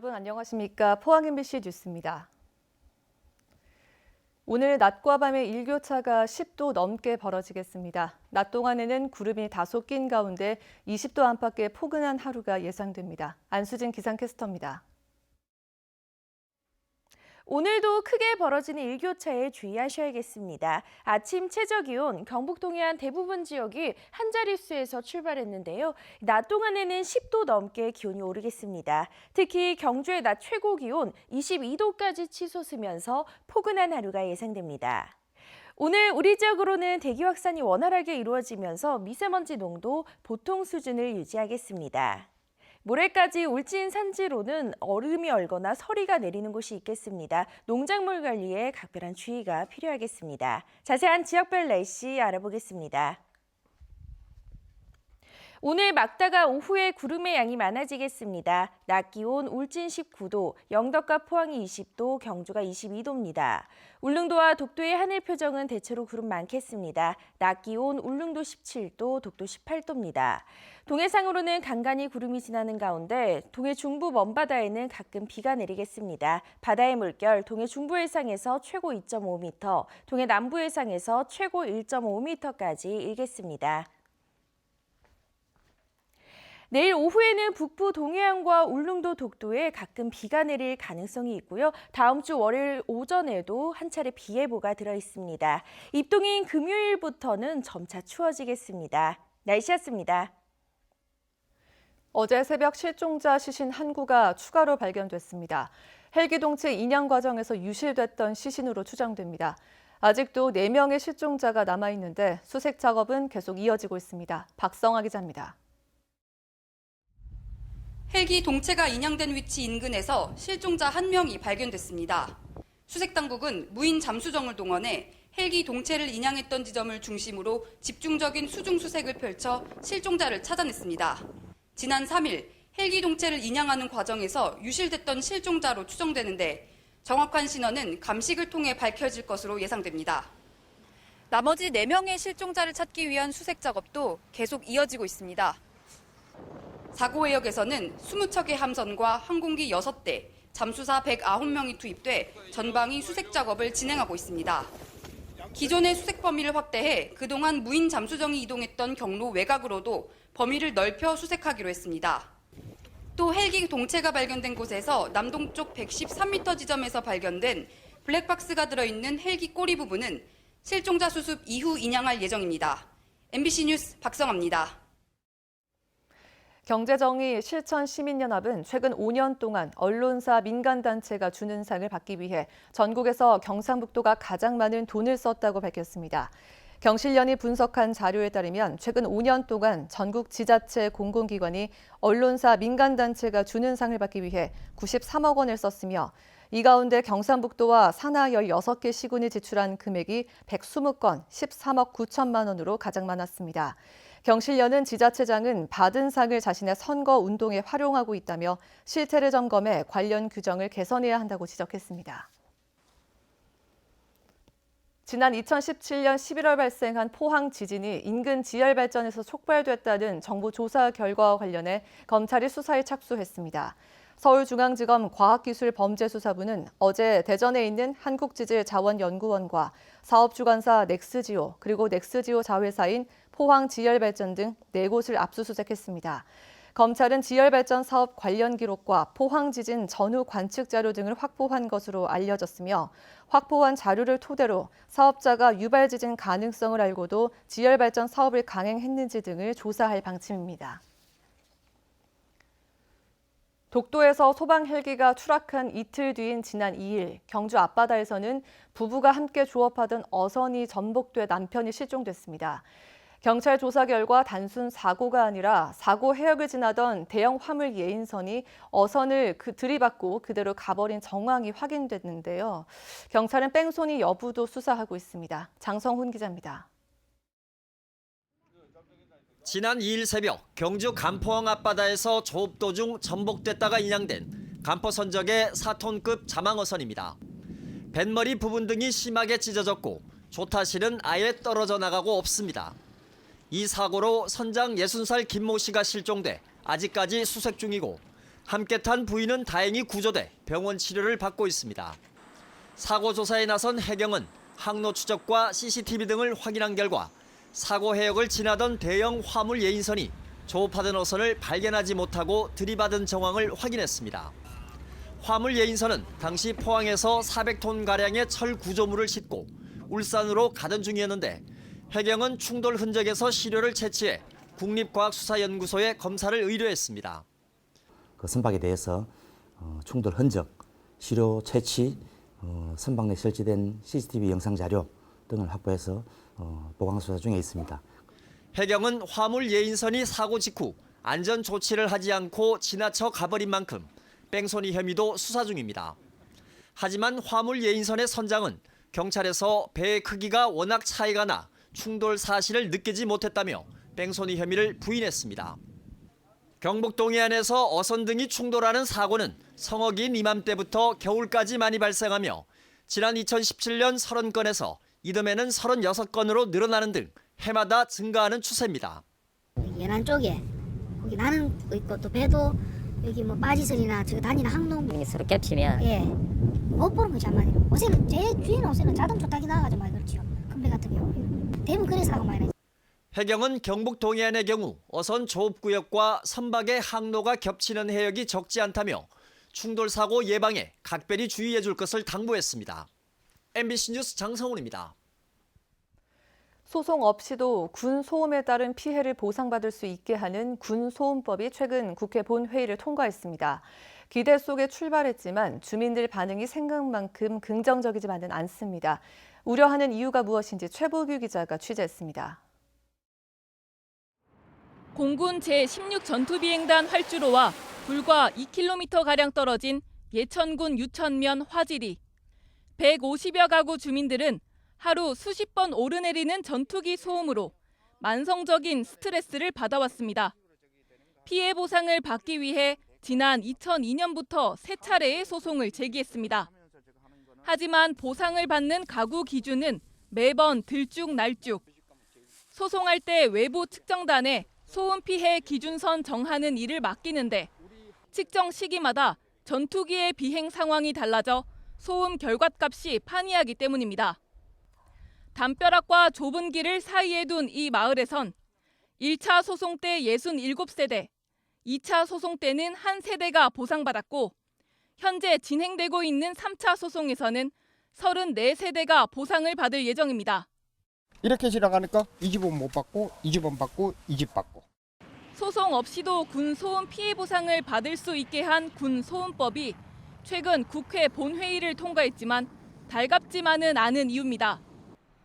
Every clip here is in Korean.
여러분 안녕하십니까? 포항 MBC 뉴스입니다. 오늘 낮과 밤의 일교차가 10도 넘게 벌어지겠습니다. 낮 동안에는 구름이 다소 낀 가운데 20도 안팎의 포근한 하루가 예상됩니다. 안수진 기상캐스터입니다. 오늘도 크게 벌어지는 일교차에 주의하셔야겠습니다. 아침 최저기온 경북 동해안 대부분 지역이 한 자릿수에서 출발했는데요. 낮 동안에는 10도 넘게 기온이 오르겠습니다. 특히 경주의 낮 최고 기온 22도까지 치솟으면서 포근한 하루가 예상됩니다. 오늘 우리 지역으로는 대기 확산이 원활하게 이루어지면서 미세먼지 농도 보통 수준을 유지하겠습니다. 모레까지 울진 산지로는 얼음이 얼거나 서리가 내리는 곳이 있겠습니다. 농작물 관리에 각별한 주의가 필요하겠습니다. 자세한 지역별 날씨 알아보겠습니다. 오늘 막다가 오후에 구름의 양이 많아지겠습니다. 낮 기온 울진 19도, 영덕과 포항이 20도, 경주가 22도입니다. 울릉도와 독도의 하늘 표정은 대체로 구름 많겠습니다. 낮 기온 울릉도 17도, 독도 18도입니다. 동해상으로는 간간히 구름이 지나는 가운데 동해 중부 먼바다에는 가끔 비가 내리겠습니다. 바다의 물결 동해 중부 해상에서 최고 2.5m, 동해 남부 해상에서 최고 1.5m까지 일겠습니다. 내일 오후에는 북부 동해안과 울릉도 독도에 가끔 비가 내릴 가능성이 있고요. 다음 주 월요일 오전에도 한 차례 비 예보가 들어 있습니다. 입동인 금요일부터는 점차 추워지겠습니다. 날씨였습니다. 어제 새벽 실종자 시신 한 구가 추가로 발견됐습니다. 헬기 동체 인양 과정에서 유실됐던 시신으로 추정됩니다. 아직도 4명의 실종자가 남아있는데 수색 작업은 계속 이어지고 있습니다. 박성아 기자입니다. 헬기 동체가 인양된 위치 인근에서 실종자 1명이 발견됐습니다. 수색당국은 무인 잠수정을 동원해 헬기 동체를 인양했던 지점을 중심으로 집중적인 수중 수색을 펼쳐 실종자를 찾아냈습니다. 지난 3일 헬기 동체를 인양하는 과정에서 유실됐던 실종자로 추정되는데 정확한 신원은 감식을 통해 밝혀질 것으로 예상됩니다. 나머지 4명의 실종자를 찾기 위한 수색 작업도 계속 이어지고 있습니다. 사고 해역에서는 20척의 함선과 항공기 6대, 잠수사 109명이 투입돼 전방위 수색 작업을 진행하고 있습니다. 기존의 수색 범위를 확대해 그동안 무인 잠수정이 이동했던 경로 외곽으로도 범위를 넓혀 수색하기로 했습니다. 또 헬기 동체가 발견된 곳에서 남동쪽 113m 지점에서 발견된 블랙박스가 들어있는 헬기 꼬리 부분은 실종자 수습 이후 인양할 예정입니다. MBC 뉴스 박성아입니다. 경제정의 실천시민연합은 최근 5년 동안 언론사 민간단체가 주는 상을 받기 위해 전국에서 경상북도가 가장 많은 돈을 썼다고 밝혔습니다. 경실련이 분석한 자료에 따르면 최근 5년 동안 전국 지자체 공공기관이 언론사 민간단체가 주는 상을 받기 위해 93억 원을 썼으며 이 가운데 경상북도와 산하 16개 시군이 지출한 금액이 120건 13억 9천만 원으로 가장 많았습니다. 경실련은 지자체장은 받은 상을 자신의 선거 운동에 활용하고 있다며 실태를 점검해 관련 규정을 개선해야 한다고 지적했습니다. 지난 2017년 11월 발생한 포항 지진이 인근 지열발전에서 촉발됐다는 정부 조사 결과와 관련해 검찰이 수사에 착수했습니다. 서울중앙지검 과학기술범죄수사부는 어제 대전에 있는 한국지질자원연구원과 사업주관사 넥스지오 그리고 넥스지오 자회사인 포항지열발전 등 4곳을 압수수색했습니다. 검찰은 지열발전 사업 관련 기록과 포항지진 전후 관측 자료 등을 확보한 것으로 알려졌으며 확보한 자료를 토대로 사업자가 유발지진 가능성을 알고도 지열발전 사업을 강행했는지 등을 조사할 방침입니다. 독도에서 소방 헬기가 추락한 이틀 뒤인 지난 2일 경주 앞바다에서는 부부가 함께 조업하던 어선이 전복돼 남편이 실종됐습니다. 경찰 조사 결과 단순 사고가 아니라 사고 해역을 지나던 대형 화물 예인선이 어선을 들이받고 그대로 가버린 정황이 확인됐는데요. 경찰은 뺑소니 여부도 수사하고 있습니다. 장성훈 기자입니다. 지난 2일 새벽 경주 간포항 앞바다에서 조업 도중 전복됐다가 인양된 간포선적의 4톤급 자망어선입니다. 뱃머리 부분 등이 심하게 찢어졌고 조타실은 아예 떨어져 나가고 없습니다. 이 사고로 선장 60살 김모 씨가 실종돼 아직까지 수색 중이고 함께 탄 부인은 다행히 구조돼 병원 치료를 받고 있습니다. 사고 조사에 나선 해경은 항로 추적과 CCTV 등을 확인한 결과 사고 해역을 지나던 대형 화물 예인선이 조업하던 어선을 발견하지 못하고 들이받은 정황을 확인했습니다. 화물 예인선은 당시 포항에서 400톤가량의 철 구조물을 싣고 울산으로 가던 중이었는데 해경은 충돌 흔적에서 시료를 채취해 국립과학수사연구소에 검사를 의뢰했습니다. 그 선박에 대해서 충돌 흔적, 시료 채취, 선박 내 설치된 CCTV 영상 자료 등을 확보해서 보강 수사 중에 있습니다. 해경은 화물 예인선이 사고 직후 안전 조치를 하지 않고 지나쳐 가버린 만큼 뺑소니 혐의도 수사 중입니다. 하지만 화물 예인선의 선장은 경찰에서 배의 크기가 워낙 차이가 나 충돌 사실을 느끼지 못했다며 뺑소니 혐의를 부인했습니다. 경북 동해안에서 어선 등이 충돌하는 사고는 성어 긴 이맘때부터 겨울까지 많이 발생하며 지난 2017년 30건에서 이듬해는 36건으로 늘어나는 등 해마다 증가하는 추세입니다. 연안 쪽에 거기 나는 있고 또 배도 여기 뭐 빠지설이나 저 다니는 항로 서로 겹치면 못 보는 거지 한마디로. 요새는 제 주인 옷에는 자동차 타기 나가가지고 많이 그렇죠. 큰 배 같은 경우 대부분 그래서 하고 많이 나죠. 해경은 경북 동해안의 경우 어선 조업구역과 선박의 항로가 겹치는 해역이 적지 않다며 충돌 사고 예방에 각별히 주의해 줄 것을 당부했습니다. MBC 뉴스 장성훈입니다. 소송 없이도 군 소음에 따른 피해를 보상받을 수 있게 하는 군소음법이 최근 국회 본회의를 통과했습니다. 기대 속에 출발했지만 주민들 반응이 생각만큼 긍정적이지만은 않습니다. 우려하는 이유가 무엇인지 최보규 기자가 취재했습니다. 공군 제16전투비행단 활주로와 불과 2km가량 떨어진 예천군 유천면 화지리. 150여 가구 주민들은 하루 수십 번 오르내리는 전투기 소음으로 만성적인 스트레스를 받아왔습니다. 피해 보상을 받기 위해 지난 2002년부터 3차례의 소송을 제기했습니다. 하지만 보상을 받는 가구 기준은 매번 들쭉날쭉. 소송할 때 외부 측정단에 소음 피해 기준선 정하는 일을 맡기는데 측정 시기마다 전투기의 비행 상황이 달라져 소음 결과값이 판이하기 때문입니다. 담벼락과 좁은 길을 사이에 둔 이 마을에선 1차 소송 때 67세대, 2차 소송 때는 1세대가 보상받았고 현재 진행되고 있는 3차 소송에서는 34세대가 보상을 받을 예정입니다. 이렇게 지나가니까 이 집은 못 받고 이 집은 받고 이 집 받고. 소송 없이도 군 소음 피해 보상을 받을 수 있게 한 군소음법이 최근 국회 본회의를 통과했지만 달갑지만은 않은 이유입니다.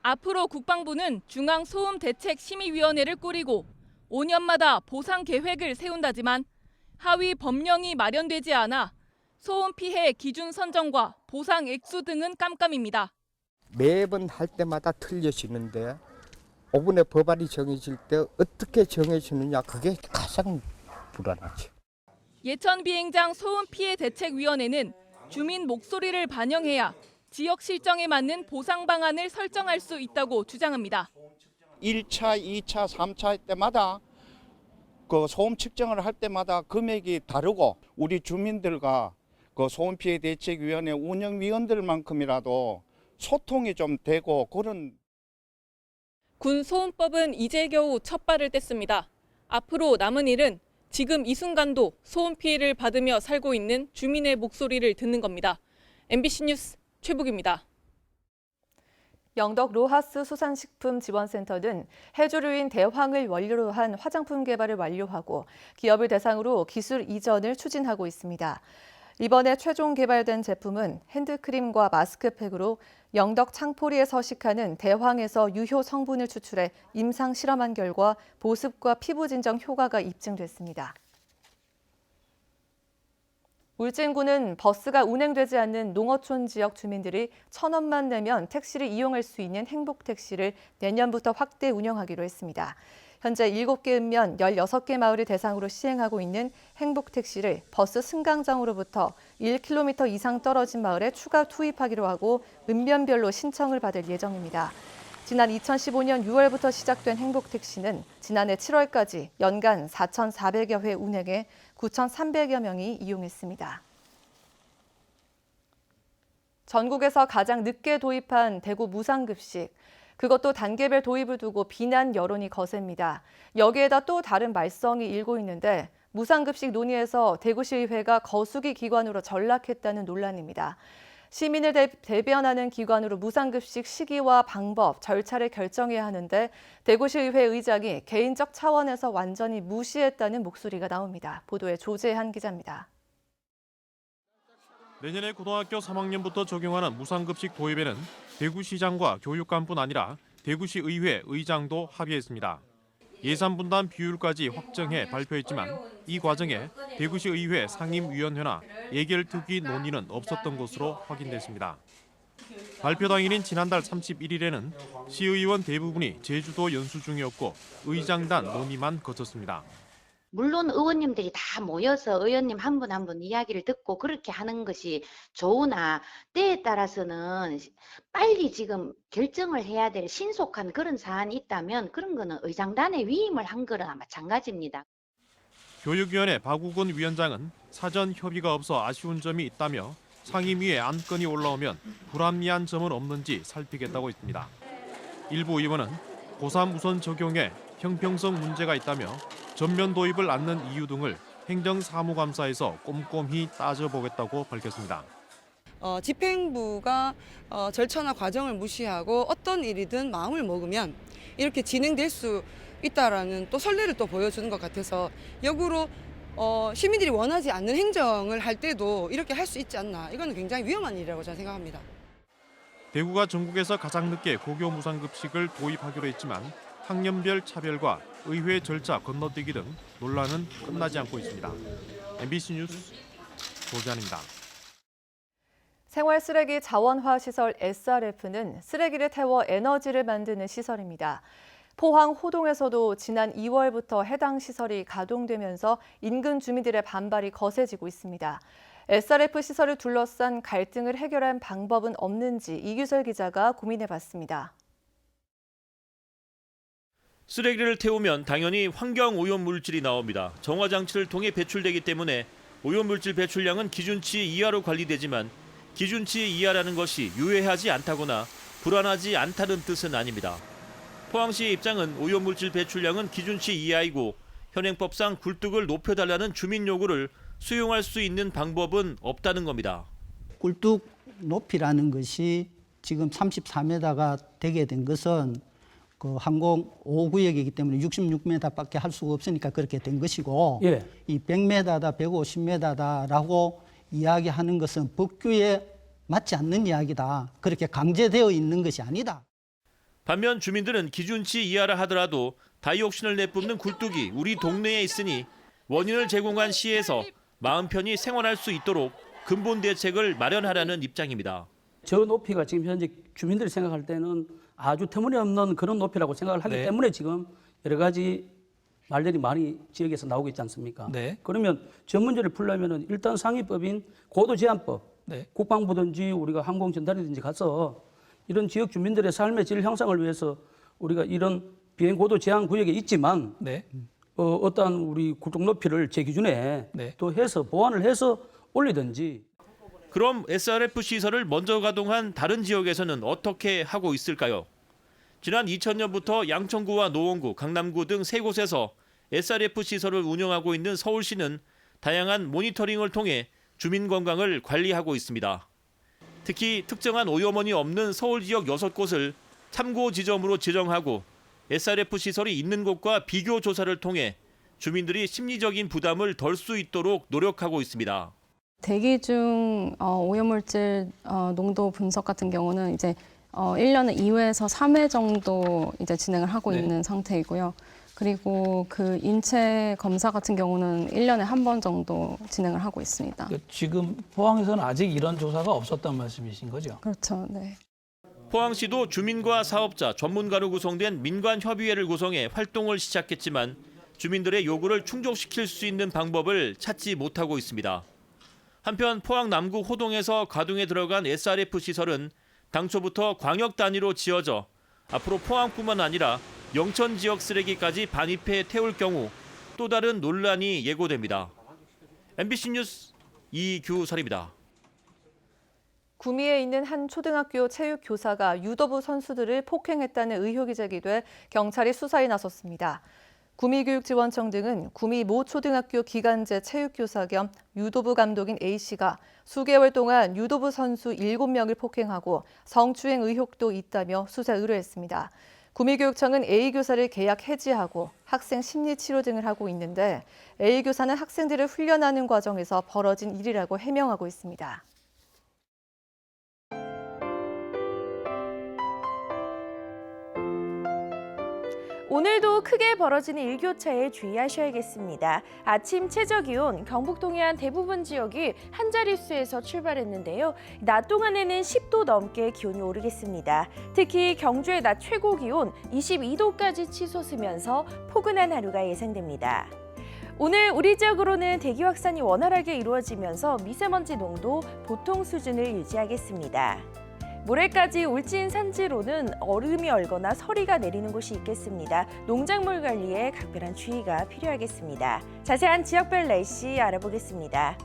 앞으로 국방부는 중앙소음대책심의위원회를 꾸리고 5년마다 보상 계획을 세운다지만 하위 법령이 마련되지 않아 소음 피해 기준 선정과 보상 액수 등은 깜깜입니다. 매번 할 때마다 틀려지는데 5분의 법안이 정해질 때 어떻게 정해지느냐 그게 가장 불안하죠. 예천 비행장 소음 피해 대책위원회는 주민 목소리를 반영해야 지역 실정에 맞는 보상 방안을 설정할 수 있다고 주장합니다. 1차, 2차, 3차 때마다 그 소음 측정을 할 때마다 금액이 다르고 우리 주민들과 그 소음 피해 대책위원회 운영위원들만큼이라도 소통이 좀 되고 그런. 군소음법은 이제 겨우 첫 발을 뗐습니다. 앞으로 남은 일은 지금 이 순간도 소음 피해를 받으며 살고 있는 주민의 목소리를 듣는 겁니다. MBC 뉴스 최북입니다. 영덕 로하스 수산식품지원센터는 해조류인 대황을 원료로 한 화장품 개발을 완료하고 기업을 대상으로 기술 이전을 추진하고 있습니다. 이번에 최종 개발된 제품은 핸드크림과 마스크팩으로 영덕 창포리에 서식하는 대황에서 유효 성분을 추출해 임상 실험한 결과 보습과 피부 진정 효과가 입증됐습니다. 울진군은 버스가 운행되지 않는 농어촌 지역 주민들이 1,000원만 내면 택시를 이용할 수 있는 행복택시를 내년부터 확대 운영하기로 했습니다. 현재 7개 읍면 16개 마을을 대상으로 시행하고 있는 행복택시를 버스 승강장으로부터 1km 이상 떨어진 마을에 추가 투입하기로 하고 읍면별로 신청을 받을 예정입니다. 지난 2015년 6월부터 시작된 행복택시는 지난해 7월까지 연간 4,400여 회 운행에 9,300여 명이 이용했습니다. 전국에서 가장 늦게 도입한 대구 무상급식. 그것도 단계별 도입을 두고 비난 여론이 거셉니다. 여기에다 또 다른 말썽이 일고 있는데 무상급식 논의에서 대구시의회가 거수기 기관으로 전락했다는 논란입니다. 시민을 대변하는 기관으로 무상급식 시기와 방법, 절차를 결정해야 하는데 대구시의회 의장이 개인적 차원에서 완전히 무시했다는 목소리가 나옵니다. 보도에 조재한 기자입니다. 내년에 고등학교 3학년부터 적용하는 무상급식 도입에는 대구시장과 교육감뿐 아니라 대구시의회 의장도 합의했습니다. 예산 분담 비율까지 확정해 발표했지만 이 과정에 대구시의회 상임위원회나 예결특위 논의는 없었던 것으로 확인됐습니다. 발표 당일인 지난달 31일에는 시의원 대부분이 제주도 연수 중이었고 의장단 논의만 거쳤습니다. 물론 의원님들이 다 모여서 의원님 한 분 한 분 이야기를 듣고 그렇게 하는 것이 좋으나 때에 따라서는 빨리 지금 결정을 해야 될 신속한 그런 사안이 있다면 그런 거는 의장단에 위임을 한 거나 마찬가지입니다. 교육위원회 박우근 위원장은 사전 협의가 없어 아쉬운 점이 있다며 상임위에 안건이 올라오면 불합리한 점은 없는지 살피겠다고 했습니다. 일부 의원은 고3 우선 적용에 형평성 문제가 있다며 전면 도입을 않는 이유 등을 행정사무감사에서 꼼꼼히 따져보겠다고 밝혔습니다. 집행부가 절차나 과정을 무시하고 어떤 일이든 마음을 먹으면 이렇게 진행될 수 있다라는 또 선례를 또 보여주는 것 같아서 역으로 시민들이 원하지 않는 행정을 할 때도 이렇게 할 수 있지 않나. 이건 굉장히 위험한 일이라고 저는 생각합니다. 대구가 전국에서 가장 늦게 고교 무상급식을 도입하기로 했지만 학년별 차별과 의회 절차 건너뛰기 등 논란은 끝나지 않고 있습니다. MBC 뉴스 조지환입니다. 생활 쓰레기 자원화 시설 SRF는 쓰레기를 태워 에너지를 만드는 시설입니다. 포항 호동에서도 지난 2월부터 해당 시설이 가동되면서 인근 주민들의 반발이 거세지고 있습니다. SRF 시설을 둘러싼 갈등을 해결한 방법은 없는지 이규설 기자가 고민해봤습니다. 쓰레기를 태우면 당연히 환경 오염 물질이 나옵니다. 정화 장치를 통해 배출되기 때문에 오염 물질 배출량은 기준치 이하로 관리되지만 기준치 이하라는 것이 유해하지 않다거나 불안하지 않다는 뜻은 아닙니다. 포항시의 입장은 오염 물질 배출량은 기준치 이하이고 현행법상 굴뚝을 높여달라는 주민 요구를 수용할 수 있는 방법은 없다는 겁니다. 굴뚝 높이라는 것이 지금 34m가 되게 된 것은 그 항공 5구역이기 때문에 66m밖에 할 수가 없으니까 그렇게 된 것이고 예. 이 100m다 150m다라고 이야기하는 것은 법규에 맞지 않는 이야기다. 그렇게 강제되어 있는 것이 아니다. 반면 주민들은 기준치 이하라 하더라도 다이옥신을 내뿜는 굴뚝이 우리 동네에 있으니 원인을 제공한 시에서 마음 편히 생활할 수 있도록 근본 대책을 마련하라는 입장입니다. 저 높이가 지금 현재 주민들이 생각할 때는 아주 터무니없는 그런 높이라고 생각을 하기 때문에 지금 여러 가지 말들이 많이 지역에서 나오고 있지 않습니까? 그러면 저 문제를 풀려면 일단 상위법인 고도제한법, 국방부든지 우리가 항공전단이든지 가서 이런 지역 주민들의 삶의 질 향상을 위해서 우리가 이런 비행 고도 제한 구역에 있지만 어떠한 우리 굴뚝 높이를 제 기준에 또 해서 보완을 해서 올리든지. 그럼 SRF 시설을 먼저 가동한 다른 지역에서는 어떻게 하고 있을까요? 지난 2000년부터 양천구와 노원구, 강남구 등 세 곳에서 SRF 시설을 운영하고 있는 서울시는 다양한 모니터링을 통해 주민 건강을 관리하고 있습니다. 특히 특정한 오염원이 없는 서울 지역 6곳을 참고 지점으로 지정하고 SRF 시설이 있는 곳과 비교 조사를 통해 주민들이 심리적인 부담을 덜 수 있도록 노력하고 있습니다. 대기 중 오염물질 농도 분석 같은 경우는 이제 1년에 2회에서 3회 정도 이제 진행을 하고 있는 상태이고요. 그리고 그 인체 검사 같은 경우는 1년에 한 번 정도 진행을 하고 있습니다. 지금 포항에서는 아직 이런 조사가 없었단 말씀이신 거죠? 그렇죠. 네. 포항시도 주민과 사업자, 전문가로 구성된 민관협의회를 구성해 활동을 시작했지만 주민들의 요구를 충족시킬 수 있는 방법을 찾지 못하고 있습니다. 한편 포항 남구 호동에서 가동에 들어간 SRF 시설은 당초부터 광역 단위로 지어져 앞으로 포항뿐만 아니라 영천 지역 쓰레기까지 반입해 태울 경우 또 다른 논란이 예고됩니다. MBC 뉴스 이규설입니다. 구미에 있는 한 초등학교 체육교사가 유도부 선수들을 폭행했다는 의혹이 제기돼 경찰이 수사에 나섰습니다. 구미교육지원청 등은 구미 모 초등학교 기간제 체육교사 겸 유도부 감독인 A씨가 수개월 동안 유도부 선수 7명을 폭행하고 성추행 의혹도 있다며 수사 의뢰했습니다. 구미교육청은 A 교사를 계약 해지하고 학생 심리치료 등을 하고 있는데 A 교사는 학생들을 훈련하는 과정에서 벌어진 일이라고 해명하고 있습니다. 오늘도 크게 벌어지는 일교차에 주의하셔야겠습니다. 아침 최저기온 경북 동해안 대부분 지역이 한 자릿수에서 출발했는데요. 낮 동안에는 10도 넘게 기온이 오르겠습니다. 특히 경주의 낮 최고 기온 22도까지 치솟으면서 포근한 하루가 예상됩니다. 오늘 우리 지역으로는 대기 확산이 원활하게 이루어지면서 미세먼지 농도 보통 수준을 유지하겠습니다. 모레까지 울진 산지로는 얼음이 얼거나 서리가 내리는 곳이 있겠습니다. 농작물 관리에 각별한 주의가 필요하겠습니다. 자세한 지역별 날씨 알아보겠습니다.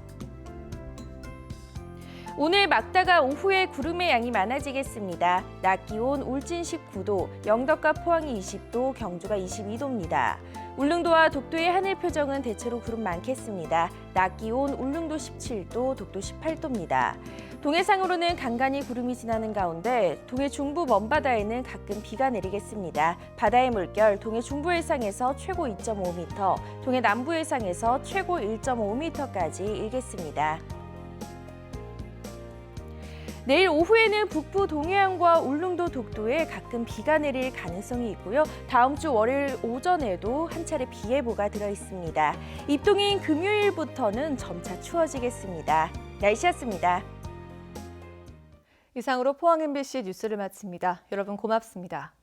오늘 막다가 오후에 구름의 양이 많아지겠습니다. 낮 기온 울진 19도, 영덕과 포항이 20도, 경주가 22도입니다. 울릉도와 독도의 하늘 표정은 대체로 구름 많겠습니다. 낮 기온 울릉도 17도, 독도 18도입니다. 동해상으로는 간간히 구름이 지나는 가운데 동해 중부 먼바다에는 가끔 비가 내리겠습니다. 바다의 물결 동해 중부 해상에서 최고 2.5m, 동해 남부 해상에서 최고 1.5m까지 일겠습니다. 내일 오후에는 북부 동해안과 울릉도 독도에 가끔 비가 내릴 가능성이 있고요. 다음 주 월요일 오전에도 한 차례 비 예보가 들어 있습니다. 입동인 금요일부터는 점차 추워지겠습니다. 날씨였습니다. 이상으로 포항 MBC 뉴스를 마칩니다. 여러분 고맙습니다.